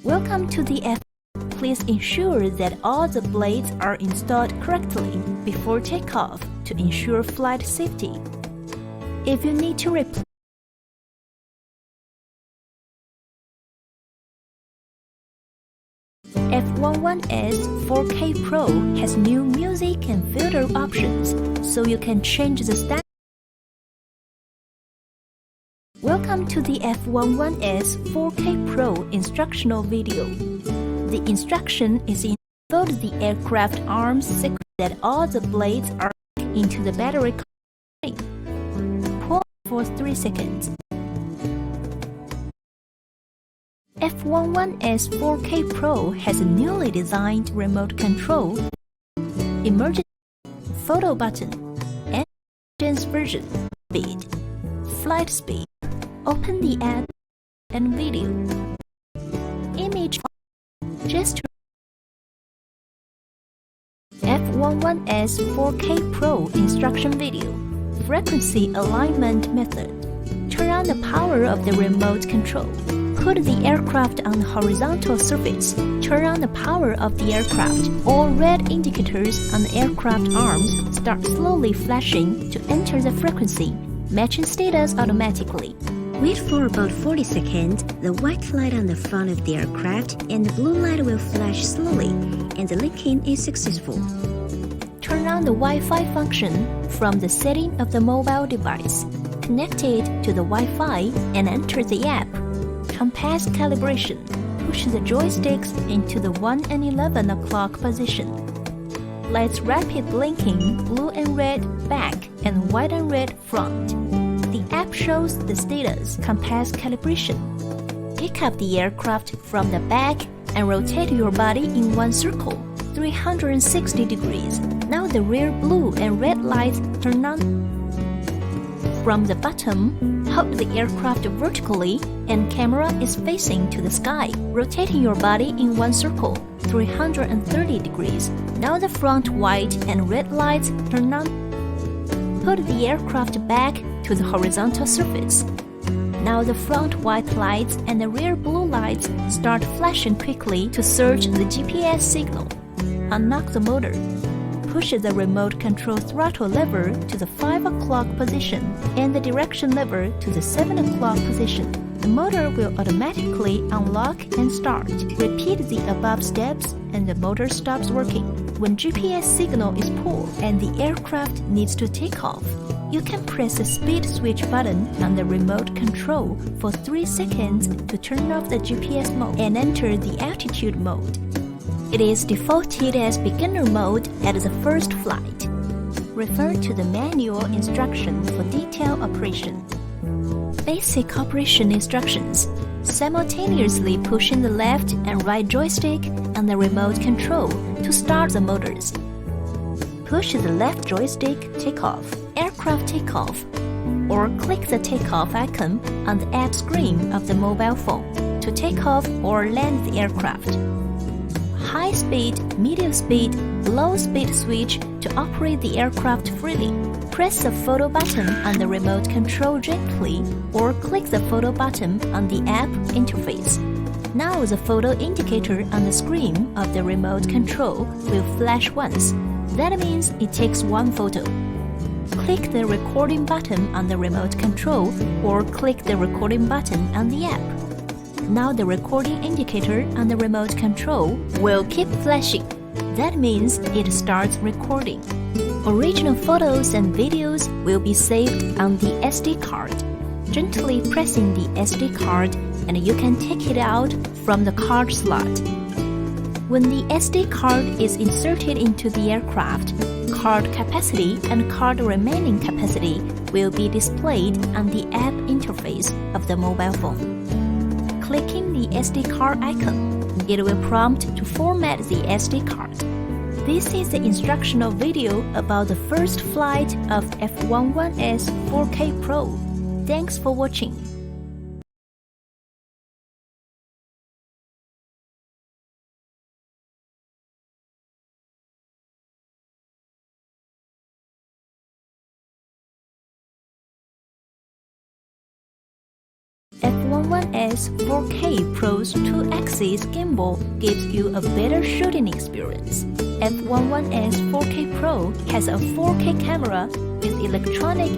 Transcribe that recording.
Welcome to the F. Please ensure that all the blades are installed correctly before takeoff to ensure flight safety. If you need to replace F11s 4K Pro has new music and filter options, so you can change the style. Welcome to the F11s 4K Pro instructional video. The instruction is in fold the aircraft arms secure that all the blades are into the battery coupling. Pause for 3 seconds. F11s 4K Pro has a newly designed remote control, emergency photo button, and emergency version, speed, flight speed. Open the app and video, image, gesture. F11s 4K Pro instruction video, frequency alignment method. Turn on the power of the remote control. Put the aircraft on the horizontal surface. Turn on the power of the aircraft. All red indicators on the aircraft arms start slowly flashing to enter the frequency, matching status automatically. Wait for about 40 seconds. The white light on the front of the aircraft and the blue light will flash slowly, and the linking is successful. Turn on the Wi-Fi function from the setting of the mobile device. Connect it to the Wi-Fi and enter the app. Compass calibration. Push the joysticks into the 1 and 11 o'clock position. Lights rapid blinking, blue and red back and white and red front. The app shows the status compass calibration. Pick up the aircraft from the back and rotate your body in one circle, 360 degrees. Now the rear blue and red lights turn on. From the bottom, hold the aircraft vertically and camera is facing to the sky, rotating your body in one circle, 330 degrees. Now the front white and red lights turn on. Put the aircraft back to the horizontal surface. Now the front white lights and the rear blue lights start flashing quickly to search the GPS signal. Unlock the motor. Push the remote control throttle lever to the 5 o'clock position and the direction lever to the 7 o'clock position. The motor will automatically unlock and start. Repeat the above steps and the motor stops working. When GPS signal is poor and the aircraft needs to take off, you can press the speed switch button on the remote control for 3 seconds to turn off the GPS mode and enter the altitude mode. It is defaulted as beginner mode at the first flight. Refer to the manual instruction for detailed operation. Basic operation instructions. Simultaneously pushing the left and right joystick on the remote control to start the motors. Push the left joystick, takeoff, aircraft takeoff, or click the takeoff icon on the app screen of the mobile phone to take off or land the aircraft. High speed, medium speed, low speed switch to operate the aircraft freely. Press the photo button on the remote control gently or click the photo button on the app interface. Now the photo indicator on the screen of the remote control will flash once. That means it takes one photo. Click the recording button on the remote control or click the recording button on the app. Now the recording indicator on the remote control will keep flashing. That means it starts recording. Original photos and videos will be saved on the SD card. Gently pressing the SD card and you can take it out from the card slot. When the SD card is inserted into the aircraft, card capacity and card remaining capacity will be displayed on the app interface of the mobile phone. Clicking the SD card icon, it will prompt to format the SD card. This is the instructional video about the first flight of F11s 4K Pro. Thanks for watching. F11 F11S 4K Pro's 2-axis gimbal gives you a better shooting experience. F11S 4K Pro has a 4K camera with electronic